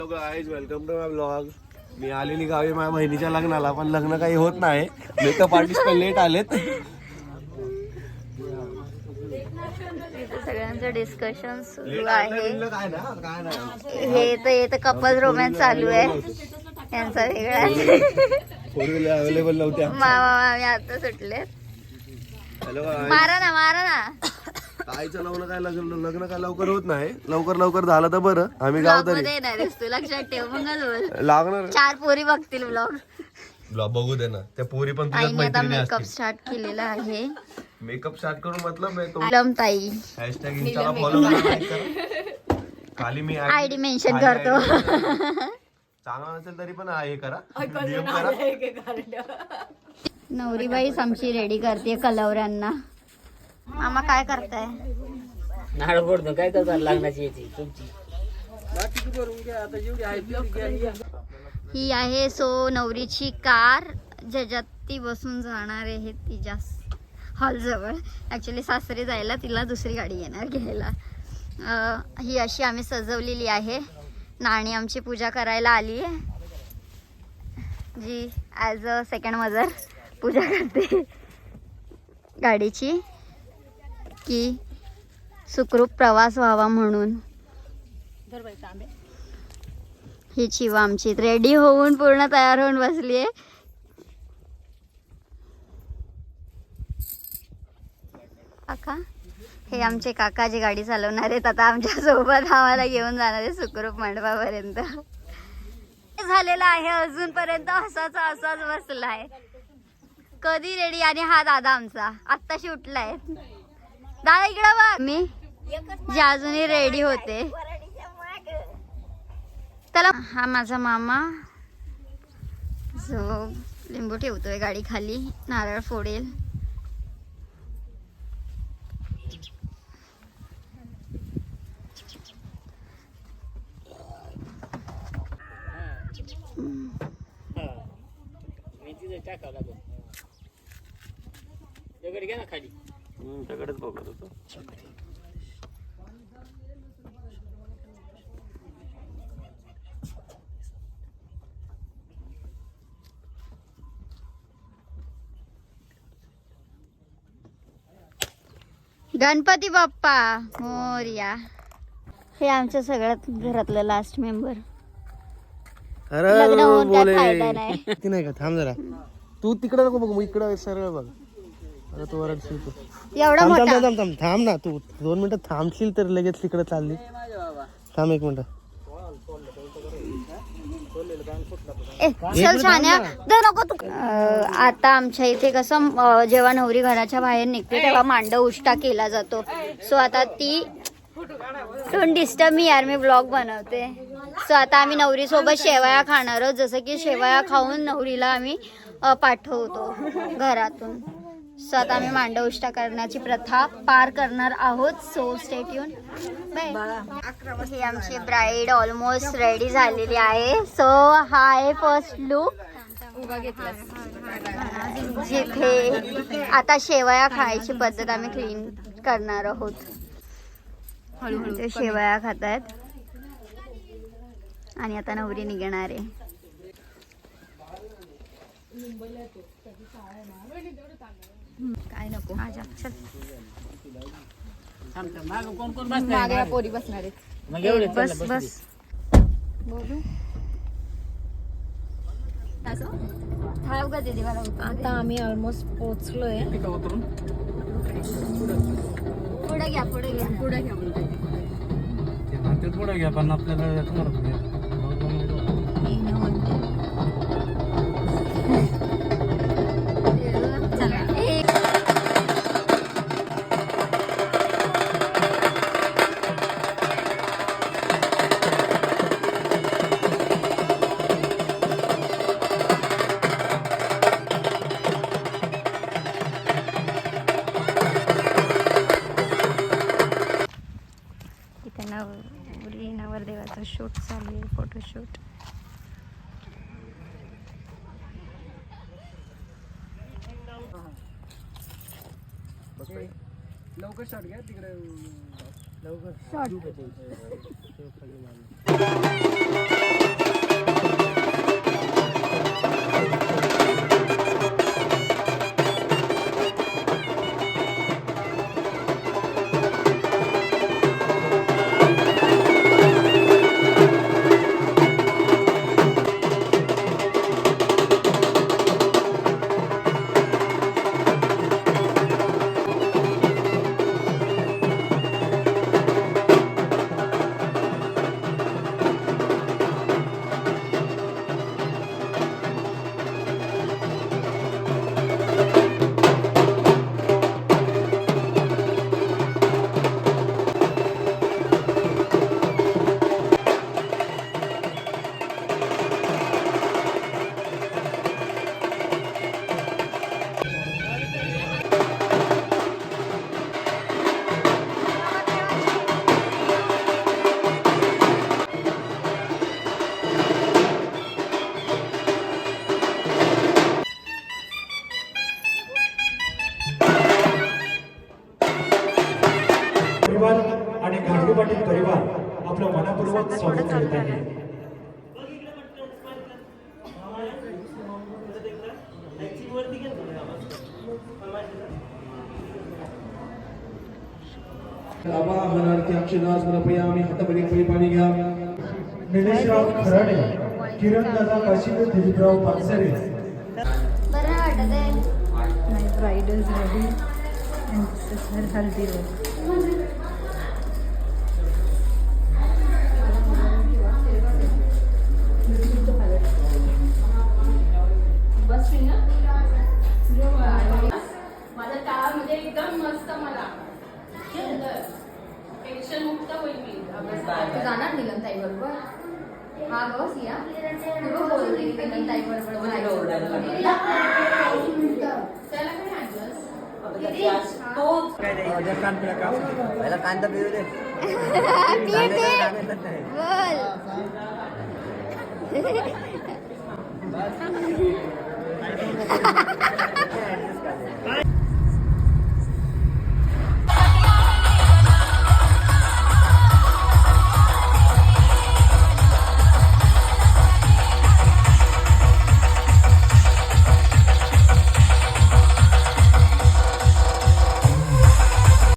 Welcome to my blog. मी आलेली गावी माझ्या बहिणीच्या लग्नाला, पण लग्न काही होत नाही. मेकअप आर्टिस्ट पण लेट आलेत. सगळ्यांचं डिस्कशन सुरू आहे. हे तर कपल रोमॅन्स चालू आहे यांचा वेगळा. अवेलेबल नव्हत्या. मामा आता सुटले. मारा ना आईचं लग्न काय लवकर होत नाही. लवकर झालं तर बरं. आम्ही गाव तरी तू लक्षात ठेव. मग लागणार 4 पोरी बघतील ब्लॉग. बघू दे ना. त्या पोरी पण आईने आता मेकअप स्टार्ट केलेला आहे. मेकअप स्टार्ट करून मतलब आहे तो लमताई हॅशटॅग इंस्टाला फॉलो करा. खाली मी आयडी मेन्शन करतो. चांगला नसेल तरी पण हे करा, DM करा. नवरीबाईच आमची रेडी करते कलवऱ्यांना. मामा काय करताय? नारळ फोडतो. काय करता लग्नाची याची तुमची. ही आहे सो नवरीची कार, ज्याच्यात ती बसून जाणार आहे तिच्या हॉल जवळ. ऍक्च्युली सासरी जायला तिला दुसरी गाडी येणार घ्यायला. ही अशी आम्ही सजवलेली आहे. नाणी आमची पूजा करायला आली आहे, जी ॲज अ सेकंड मदर पूजा करते गाडीची, की सुखरूप प्रवास व्हावा म्हणून. ही चिवा आमची रेडी होऊन पूर्ण तयार होऊन बसली आहे. काका, हे आमचे काका जे गाडी चालवणार आहेत, आता आमच्या सोबत आम्हाला घेऊन जाणार आहे सुखरूप मंडपापर्यंत. झालेला आहे अजूनपर्यंत असाच बसलाय. कधी रेडी? आणि हा दादा आमचा आत्ताशी उठलाय. दादा इकडं बघ. मी जे अजूनही रेडी होते त्याला. हा माझा मामा जो लिंबू ठेवतोय गाडी खाली, नारळ फोडेल. टाकावं लागेल. दगड घ्या ना खाली. त्याकडेच बघत होतो. गणपती बाप्पा मोरया. हे आमच्या सगळ्यात घरातलं लास्ट मेंबर. लग्न होऊन काय फायदा नाही. नाही का? थांब जरा. तू तिकडे नको बघ, इकडे सरळ बघ. आता तू ओरडशील. तू एवढा मोठा. थांब ना. तू 2 मिनिटं थांबशील तर लगेच तिकडे चालली. थांब 1 मिनिट. चल छान्या नको तू. आता आमच्या इथे कसं जेव्हा नवरी घराच्या बाहेर निघते तेव्हा मांडव उष्टा केला जातो. सो आता ती डोंट डिस्टर्ब मी यार, मी ब्लॉग बनवते. सो आता आम्ही नवरी सोबत शेवया खाणार आहोत. जसं की शेवया खाऊन नवरीला आम्ही पाठवतो घरातून. सो आता आम्ही मांडव उष्टा करण्याची प्रथा पार करणार आहोत. So stay tune. ही आमची ब्राईड ऑलमोस्ट रेडी झालेली आहे. सो हा आहे फर्स्ट लुक. जिथे आता शेवया खायची पद्धत आम्ही क्लीन करणार आहोत. ते शेवया खात आहेत आणि आता नवरी निघणार आहे. काय नको कोण बसणार? पोरी बसणार आहेत. मग एवढे बस बोलू. आता आम्ही ऑलमोस्ट पोहोचलोय. पुढे घ्या पुढे घ्या पण आपल्याला नवरदेवाचा शूट चालू आहे, फोटोशूट. लवकर शॉट घ्या तिकडे. परिवार आणि घाटगे पाटील परिवार आपलं मनापूर्वक स्वागत करत आहे. आवाहनार्थी अक्षराज समर्पयामि हातामध्ये फळी पाणी घ्या. निलेशराव खराडे, किरणदादा काशीनाथ दिलीपराव पानसरे. बरं नाही वाटत आहे. My bride is ready and this is her haldi roll. माझा टाळा म्हणजे एकदम मस्त मला टेन्शन मुक्त होईल मी तू जाणार निलमताई बरोबर हा गो सिया तू बोलते निलमताई बरोबर त्याला काय आणलंस पहिला कांदा पिऊ दे बोल